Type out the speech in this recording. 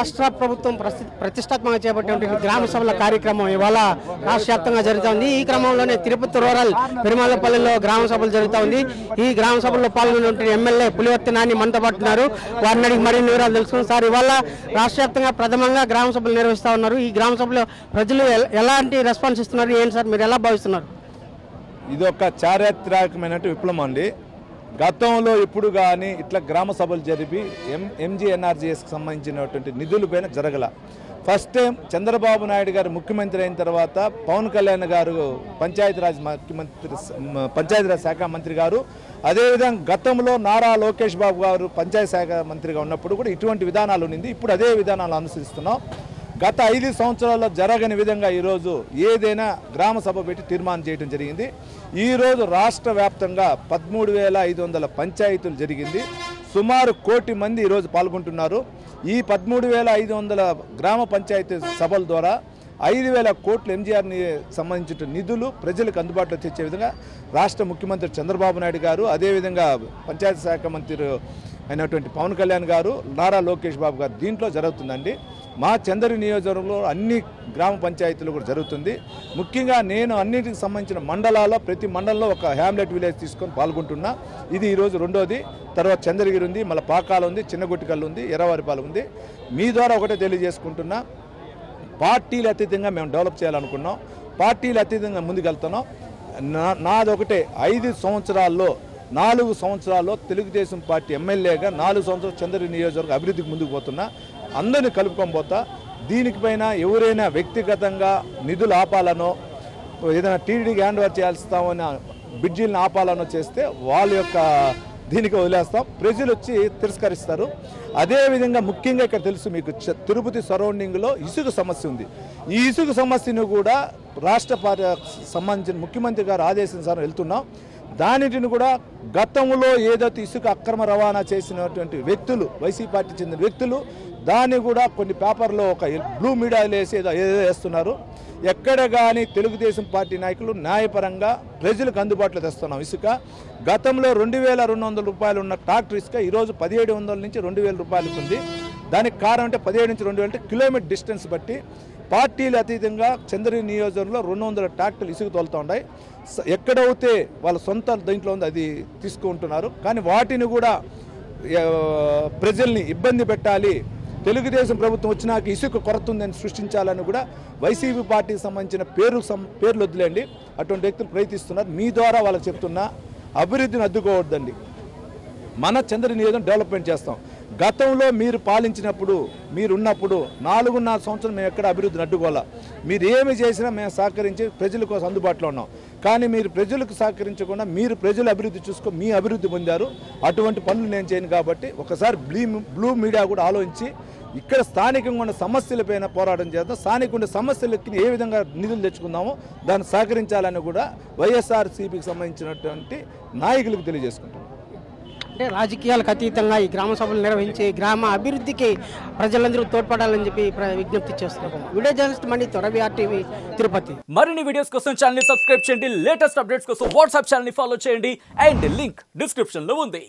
రాష్ట్ర ప్రభుత్వం ప్రతిష్టాత్మకంగా చేపట్టినటువంటి గ్రామ సభల కార్యక్రమం ఇవాళ రాష్ట్ర వ్యాప్తంగా జరుగుతోంది. ఈ క్రమంలోనే తిరుపతి రూరల్ పెరుమాళపల్లిలో గ్రామ సభలు జరుగుతోంది. ఈ గ్రామ సభల్లో పాల్గొన్నటువంటి ఎమ్మెల్యే పులివర్తి నాని మనతో పడుతున్నారు. వారిని అడిగి మరిన్ని వివరాలు తెలుసుకున్నాం. సార్, ఇవాళ రాష్ట్ర వ్యాప్తంగా ప్రథమంగా గ్రామ సభలు నిర్వహిస్తూ ఉన్నారు. ఈ గ్రామ సభలో ప్రజలు ఎలాంటి రెస్పాన్స్ ఇస్తున్నారు? ఏంటి సార్, మీరు ఎలా భావిస్తున్నారు? ఇది ఒక చారిత్రాత్మకమైన విప్లవం అండి. గతంలో ఇప్పుడు కానీ ఇట్లా గ్రామ సభలు జరిపి ఎంజీఎన్ఆర్జీఎస్కి సంబంధించినటువంటి నిధుల పైన జరగల. ఫస్ట్ టైం చంద్రబాబు నాయుడు గారు ముఖ్యమంత్రి అయిన తర్వాత పవన్ కళ్యాణ్ గారు పంచాయతీరాజ్ శాఖ మంత్రి గారు, అదేవిధంగా గతంలో నారా లోకేష్ బాబు గారు పంచాయతీ శాఖ మంత్రిగా ఉన్నప్పుడు కూడా ఇటువంటి విధానాలు ఉంది. ఇప్పుడు అదే విధానాలు అనుసరిస్తున్నాం. గత 5 సంవత్సరాల్లో జరగని విధంగా ఈరోజు ఏదైనా గ్రామ సభ పెట్టి తీర్మానం చేయడం జరిగింది. ఈరోజు రాష్ట్ర వ్యాప్తంగా 13,500 పంచాయతీలు జరిగింది. సుమారు 1 కోటి మంది ఈరోజు పాల్గొంటున్నారు. ఈ 13,500 గ్రామ పంచాయతీ సభల ద్వారా 5,000 కోట్లు ఎంజీఆర్ని సంబంధించిన నిధులు ప్రజలకు అందుబాటులో తెచ్చే విధంగా రాష్ట్ర ముఖ్యమంత్రి చంద్రబాబు నాయుడు గారు, అదేవిధంగా పంచాయతీ శాఖ మంత్రి అయినటువంటి పవన్ కళ్యాణ్ గారు, నారా లోకేష్ బాబు గారు దీంట్లో జరుగుతుందండి. మా చంద్రగిరి నియోజకవర్గంలో అన్ని గ్రామ పంచాయతీలు కూడా జరుగుతుంది. ముఖ్యంగా నేను అన్నిటికి సంబంధించిన మండలాల్లో ప్రతి మండలంలో ఒక హ్యామ్లెట్ విలేజ్ తీసుకొని పాల్గొంటున్నా. ఇది ఈరోజు రెండోది. తర్వాత చంద్రగిరి ఉంది, మళ్ళీ పాకాల ఉంది, చిన్నగుట్టికల్లు ఉంది, ఎర్రవారిపాలెం ఉంది. మీ ద్వారా ఒకటే తెలియజేసుకుంటున్నా, పార్టీలు అతీతంగా మేము డెవలప్ చేయాలనుకున్నాం. పార్టీలు అతీతంగా ముందుకెళ్తున్నాం. నాదొకటే, 5 సంవత్సరాల్లో 4 సంవత్సరాల్లో తెలుగుదేశం పార్టీ ఎమ్మెల్యేగా 4 సంవత్సరాలు చంద్రగిరి నియోజకవర్గ అభివృద్ధికి ముందుకు పోతున్నా. అందరినీ కలుపుకొని పోతా. దీనిపైన ఎవరైనా వ్యక్తిగతంగా నిధులు ఆపాలనో, ఏదైనా టీడీడీకి హ్యాండ్ ఓవర్ చేయాల్స్తామని బిడ్జీలను ఆపాలనో చేస్తే వాళ్ళ యొక్క దీనికి వదిలేస్తాం. ప్రజలు వచ్చి తిరస్కరిస్తారు. అదేవిధంగా ముఖ్యంగా ఇక్కడ తెలుసు మీకు, తిరుపతి సరౌండింగ్లో ఇసుక సమస్య ఉంది. ఈ ఇసుక సమస్యను కూడా రాష్ట్ర సంబంధించిన ముఖ్యమంత్రి గారు ఆదేశించాలని వెళ్తున్నాం. దానిటిని కూడా గతంలో ఏదైతే ఇసుక అక్రమ రవాణా చేసినటువంటి వ్యక్తులు, వైసీపీ పార్టీ చెందిన వ్యక్తులు, దాన్ని కూడా కొన్ని పేపర్లో ఒక బ్లూ మీడియాలో వేసి ఏదో వేస్తున్నారు. ఎక్కడ కానీ తెలుగుదేశం పార్టీ నాయకులు న్యాయపరంగా ప్రజలకు అందుబాటులో తెస్తున్నాం. ఇసుక గతంలో 2,200 రూపాయలు ఉన్న ట్రాక్టర్ ఇసుక ఈరోజు 1,700 నుంచి 2,000 రూపాయలకు ఉంది. దానికి కారణం అంటే 17 నుంచి 2,000 అంటే కిలోమీటర్ డిస్టెన్స్ బట్టి పార్టీలు అతీతంగా చంద్రగిరి నియోజకవర్గంలో 200 ట్రాక్టర్లు ఇసుక తోలుతూ ఉన్నాయి. ఎక్కడైతే వాళ్ళ సొంత దీంట్లో ఉంది అది తీసుకుంటున్నారు. కానీ వాటిని కూడా ప్రజల్ని ఇబ్బంది పెట్టాలి, తెలుగుదేశం ప్రభుత్వం వచ్చినాక ఇసుక కొరత ఉందని సృష్టించాలని కూడా వైసీపీ పార్టీకి సంబంధించిన పేర్లు వదిలేండి, అటువంటి వ్యక్తులు ప్రయత్నిస్తున్నారు. మీ ద్వారా వాళ్ళకి చెప్తున్నా, అభివృద్ధిని అడ్డుకోవద్దండి. మన చంద్రగిరి నియోజకవర్గం డెవలప్మెంట్ చేస్తాం. గతంలో మీరు పాలించినప్పుడు, మీరున్నప్పుడు 4.5 సంవత్సరం మేము ఎక్కడ అభివృద్ధిని అడ్డుకోవాలా. మీరు ఏమి చేసినా మేము సహకరించి ప్రజల కోసం అందుబాటులో ఉన్నాం. కానీ మీరు ప్రజలకు సహకరించకుండా మీరు ప్రజల అభివృద్ధి చూసుకో మీ అభివృద్ధి పొందారు. అటువంటి పనులు నేను చేయను. కాబట్టి ఒకసారి బ్లూ మీడియా కూడా ఆలోచించి ఇక్కడ స్థానికంగా ఉన్న సమస్యలపైన పోరాటం చేద్దాం. స్థానికంగా ఉన్న సమస్యలకి ఏ విధంగా నిధులు తెచ్చుకుందామో దాన్ని సహకరించాలని కూడా వైఎస్ఆర్సీపీకి సంబంధించినటువంటి నాయకులకు తెలియజేసుకుంటాం. అంటే రాజకీయాలకు అతీతంగా ఈ గ్రామ సభలు నిర్వహించి గ్రామ అభివృద్ధికి ప్రజలందరూ తోడ్పడాలని చెప్పి విజ్ఞప్తి చేస్తున్నారు. వీడియో జర్నలిస్ట్ మణి, RTV తిరుపతి. మరిన్ని వీడియోస్ కోసం ఛానల్ ని సబ్స్క్రైబ్ చేయండి. లేటెస్ట్ అప్డేట్స్ కోసం వాట్సాప్ ఛానల్ ని ఫాలో చేయండి. అండ్ లింక్ డిస్క్రిప్షన్ లో ఉంది.